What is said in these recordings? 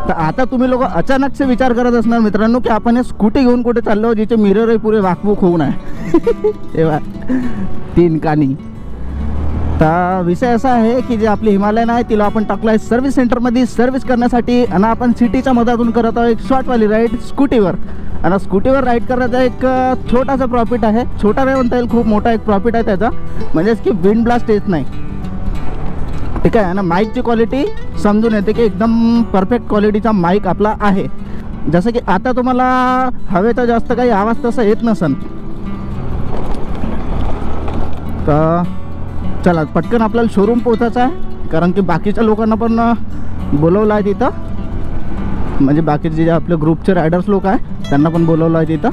तर आता तुम्ही लोक अचानकचे विचार करत असणार मित्रांनो की आपण हे स्कूटी घेऊन कुठे चाललो, जिचे मिररही पुरे वाकवूक होऊन आहे तेव्हा 3 कानी. तर विषय असा आहे की जे आपली हिमालयन आहे तिला आपण टाकलं आहे सर्व्हिस सेंटरमध्ये सर्व्हिस करण्यासाठी. आणि आपण सिटीच्या मधातून करत आहोत एक शॉर्टवाली राईड स्कूटीवर. आणि स्कूटीवर राईड करायचा एक छोटासा प्रॉफिट आहे, छोटा नाही म्हणता येईल, खूप मोठा एक प्रॉफिट आहे त्याचा, म्हणजेच की विंड ब्लास्ट येत नाही. ठीक आहे. आणि माईकची क्वालिटी समजून येते की एकदम परफेक्ट क्वालिटीचा माईक आपला आहे. जसं की आता तुम्हाला हवेचा जास्त काही आवाज तसा येत नसन. तर चला पटकन आपल्याला शोरूम पोहोचायचं आहे, कारण की बाकीच्या लोकांना पण बोलवलं आहे तिथं, म्हणजे बाकीचे जे आपले ग्रुपचे रायडर्स लोक आहे त्यांना पण बोलवलं आहे तिथं.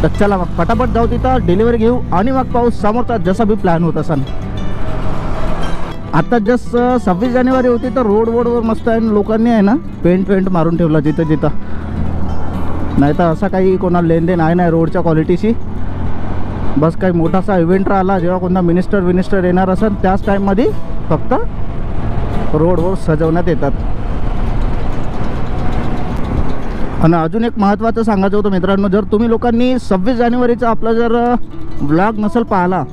तर चला मग फटाफट जाऊ तिथं, डिलिव्हरी घेऊ आणि मग पाहू समोरचा जसा बी प्लॅन होत असन. आता जस्ट 26 जानेवारी होती तर रोडवर मस्त आहे, लोकांनी आहे ना पेंट मारून ठेवला जिथं जिथं. नाही तर असा काही कोणाला लेनदेन आहे नाही रोडच्या क्वालिटीशी. बस काही मोठासा इव्हेंट राहिला, जेव्हा कोणता मिनिस्टर येणार असेल त्याच टाईममध्ये फक्त रोडवर सजवण्यात येतात. आणि अजून एक महत्त्वाचं सांगायचं होतं मित्रांनो, जर तुम्ही लोकांनी 26 जानेवारीचा आपला जर व्लॉग नसेल पाहिला,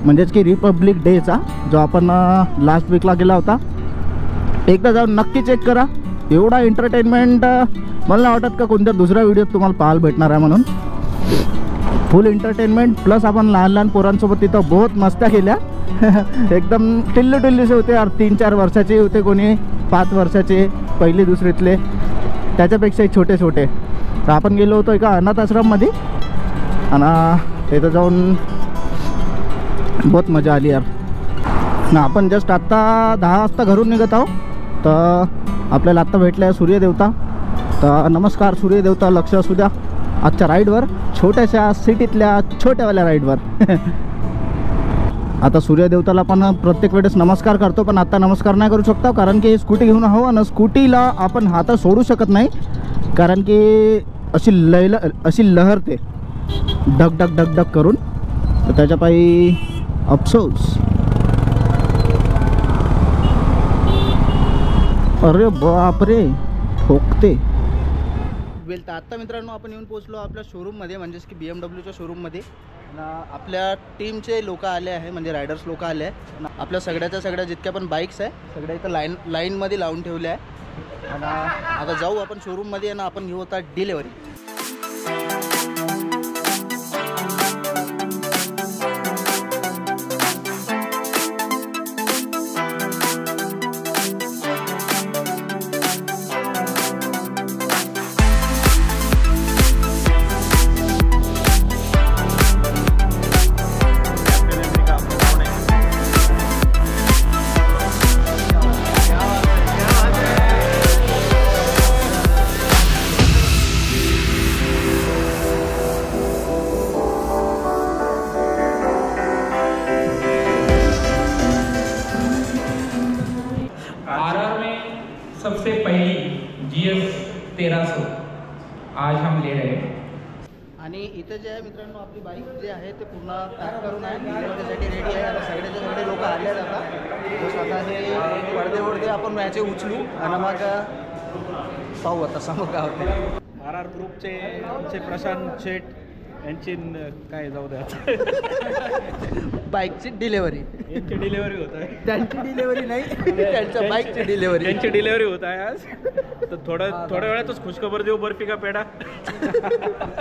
म्हणजेच की रिपब्लिक डेचा जो आपण लास्ट वीकला गेला होता, एकदा जाऊन नक्की चेक करा. एवढा एंटरटेनमेंट मला नाही वाटत का कोणत्या दुसऱ्या व्हिडिओत तुम्हाला पाहायला भेटणार आहे. म्हणून फुल एंटरटेनमेंट प्लस आपण लहान पोरांसोबत तिथं बहुत मस्त्या केल्या एकदम टिल्लूसे होते यार. 3-4 वर्षाचे होते, कोणी 5 वर्षाचे, पहिली दुसरीतले, त्याच्यापेक्षाही छोटे. तर आपण गेलो होतो एका अनाथ आश्रममध्ये आणि तिथं जाऊन बहुत मजा आली यार. ना आपण जस्ट आत्ता 10 वाजता घरून निघत आहोत. तर आपल्याला आत्ता भेटलं आहे सूर्यदेवता. तर नमस्कार सूर्यदेवता, लक्ष असू द्या आजच्या राईडवर, छोट्याशा सिटीतल्या छोट्यावाल्या राईडवर आता सूर्यदेवताला पण प्रत्येक वेळेस नमस्कार करतो, पण आता नमस्कार नाही करू शकतो कारण की स्कूटी घेऊन आहो आणि स्कूटीला आपण हात सोडू शकत नाही, कारण की अशी लहरते डग करून. तर त्याच्या पायी अफसोस. अरे बापरे ठोकते वेल. तर आत्ता मित्रांनो आपण येऊन पोहोचलो आपल्या शोरूममध्ये, म्हणजेच की BMWच्या शोरूममध्ये. आपल्या टीमचे लोक आले आहे, म्हणजे रायडर्स लोक आले आहे. आपल्या सगळ्या जितक्या पण बाईक्स आहे सगळ्या इथं लाईनमध्ये लावून ठेवले आहे. आणि आता जाऊ आपण शोरूममध्ये आणि आपण घेऊ आता डिलेवरी. सबसे पहली GS 1300 आज हम ले रहे हैं. आणि इथं जे आहे मित्रांनो आपली बाईक जे आहे ते पूर्ण पॅक करून आहे, त्याच्यासाठी रेडी आहे. आता सगळे लोक आले आहेत. आता स्वतःचे पडदे आपण याचे उचलू आणि मग पाहू आता समोर काय होते. RR ग्रुपचे आमचे प्रशांत शेठ यांची काय जाऊ द्या बाईकची डिलेवरी, यांची डिलेवरी होत आहे. त्यांची डिलेवरी नाही, त्यांच्या बाईकची डिलेवरी, यांची डिलेवरी होत आहे आज. तर थोड्या वेळातच खुशखबर देऊ, बर्फी का पेढा.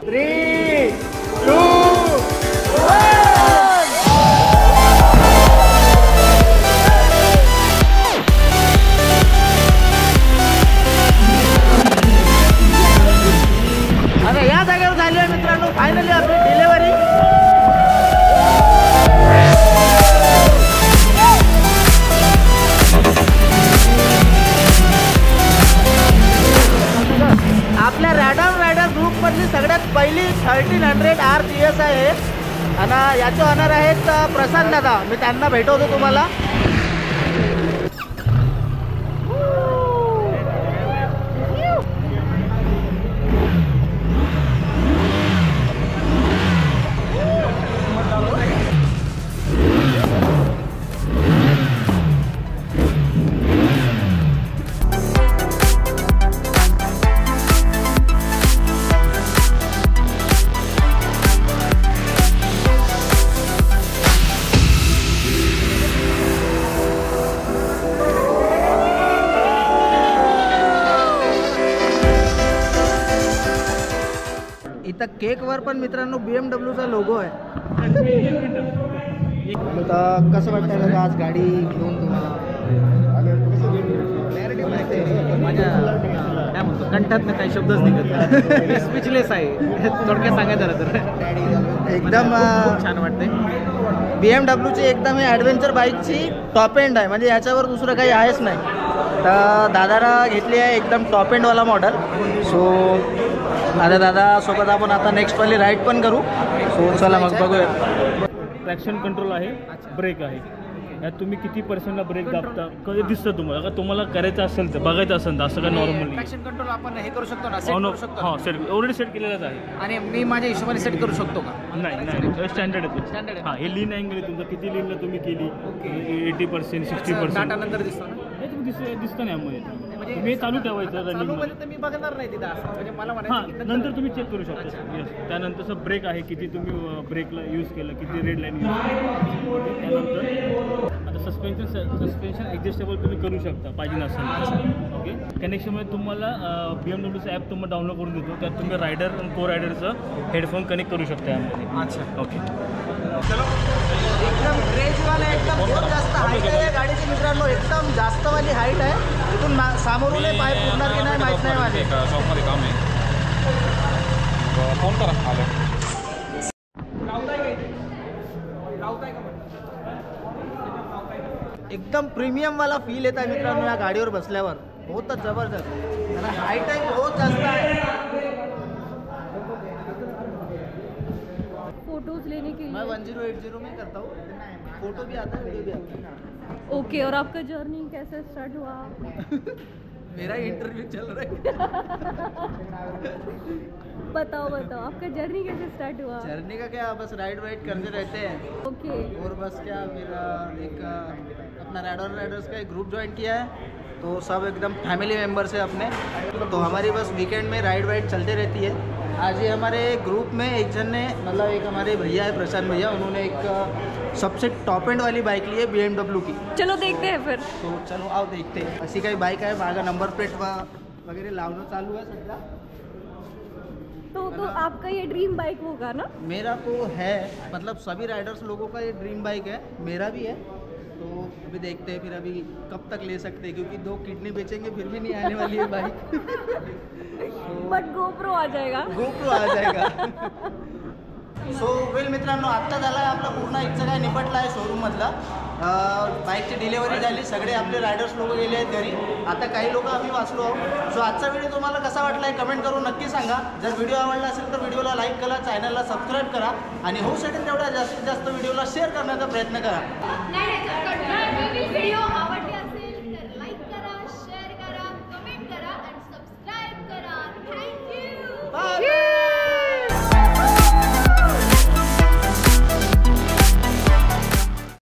3, 2, 1. आता या जागेवर झाली आहे मित्रांनो फायनली आपली डिलेवरी. आपल्या रायडर ग्रुपमधली सगळ्यात पहिली 1300 RGS आहे आणि याचे ऑनर आहेत प्रशांत दादा. मी त्यांना भेटवतो तुम्हाला. इथं केकवर पण मित्रांनो BMWचा लोगो आहे. तर कसं वाटतं दादा आज गाडी घेऊन तुम्हाला? माझ्या काय म्हणतो कंठातनं काही शब्दच निघत स्पीचलेस आहे थोडक्यात सांगायचं झालं तर. एकदम खूप छान वाटतंय. BMWची एकदम हे ॲडव्हेंचर बाईकची टॉप एंड आहे, म्हणजे याच्यावर दुसरं काही आहेच नाही. तर दादाला घेतली आहे एकदम टॉप एंडवाला मॉडल. सो आता दादासोबत आपण आता नेक्स्टवाली राईड पण करू. सो चला मग बघूया. ट्रॅक्शन कंट्रोल आहे, ब्रेक आहे. यात तुम्ही किती पर्सेंटला ब्रेक दाबता कधी दिसतं तुम्हाला. का तुम्हाला करायचं असेल तर बघायचं असेल तर असं काय नॉर्मली ट्रॅक्शन कंट्रोल आपण हे करू शकतो ना, सेट करू शकतो हां सेट ऑलरेडी सेट केलेलाच आहे. आणि मी माझ्या हिशोबाने सेट करू शकतो का? नाही स्टँडर्ड आहे Standard आहे. हां. हे लीन अँगल आहे तुमचं, किती लीनला तुम्ही केली 80% 60%. डाटा नंतर दिसतो ना. हे तुम्ही दिसतं नाही यामध्ये. तुम्ही चालू ठेवायचं चालू रनिंग. मध्ये तर मी बघणार नाही तिथं असं, म्हणजे मला हां म्हणायचं की नंतर तुम्ही चेक करू शकता. येस. त्यानंतरचं ब्रेक आहे, किती तुम्ही ब्रेकला यूज केलं, किती रेड लाईन यूज केलं. त्यानंतर आता सस्पेन्शन ॲडजस्टेबल तुम्ही करू शकता पाहिजे नसेल. ओके. कनेक्शनमध्ये तुम्हाला BMWचं ॲप तुम्हाला डाउनलोड करून देतो. त्यात तुम्ही रायडर आणि को रायडरचं हेडफोन कनेक्ट करू शकता यामध्ये. अच्छा. ओके. एकदम क्रेजवाला एकदम बहुत जास्त हाईट आहे या गाडीची मित्रांनो. एकदम जास्तवाली हाईट आहे. इथून सामोरून पाय पुरणार की नाही माहीत नाही माझे. शॉपमध्ये काम आहे. फोन करा आलं. एकदम प्रीमियमवाला फील येत आहे मित्रांनो या गाडीवर बसल्यावर. बहुतच जबरदस्त. आणि हाईट आहे बहुत जास्त आहे. फोटोज लेने के मैं लिए 1080 में करता हूँ. फोटो भी आता है, वीडियो भी आता है. ओके. और आपका जर्नी कैसे स्टार्ट हुआ? मेरा इंटरव्यू चल रहा है. बताओ आपका जर्नी कैसे स्टार्ट हुआ? जर्नी का क्या, बस राइड वाइड करते रहते हैं. ओके. और बस क्या, मेरा एक अपना राइडर्स का एक ग्रुप ज्वाइन किया है. तो सब एकदम फैमिली मेम्बर्स है अपने. तो हमारी बस वीकेंड में राइड वाइड चलते रहती है. आज ही हमारे ग्रुप में एक जन ने, मतलब एक हमारे भैया है प्रशांत भैया, उन्होंने एक सबसे टॉप एंड वाली बाइक ली है BMW की. चलो देखते हैं फिर. तो चलो आओ देखते हैं. अशी काही बाईक आहे. माझा नंबर प्लेट वगैरे लावणं चालू आहे सध्या. तो आपका ये ड्रीम बाइक होगा ना? मेरा तो है, मतलब सभी राइडर्स लोगों का ये ड्रीम बाइक है. मेरा भी है. तो अभी देखते हैं फिर अभी कब तक ले सकते हैं, क्योंकि 2 किडनी बेचेंगे फिर भी नहीं आने वाली है बाइक. बट GoPro आ जाएगा. GoPro आ जाएगा. सो वेल मित्रांनो, आत्ता झाला आहे आपला पूर्ण इथचं काय निपटला आहे शोरूममधला. बाईकची डिलेवरी झाली, सगळे आपले रायडर्स लोक गेले आहेत घरी. आता काही लोक आम्ही वाचलो आहोत. सो आजचा व्हिडिओ तुम्हाला कसा वाटला आहे कमेंट करून नक्की सांगा. जर व्हिडिओ आवडला असेल तर व्हिडिओला लाईक करा, चॅनलला सबस्क्राईब करा आणि होऊ शकेल तेवढ्या जास्तीत जास्त व्हिडिओला शेअर करण्याचा प्रयत्न करा. व्हिडिओ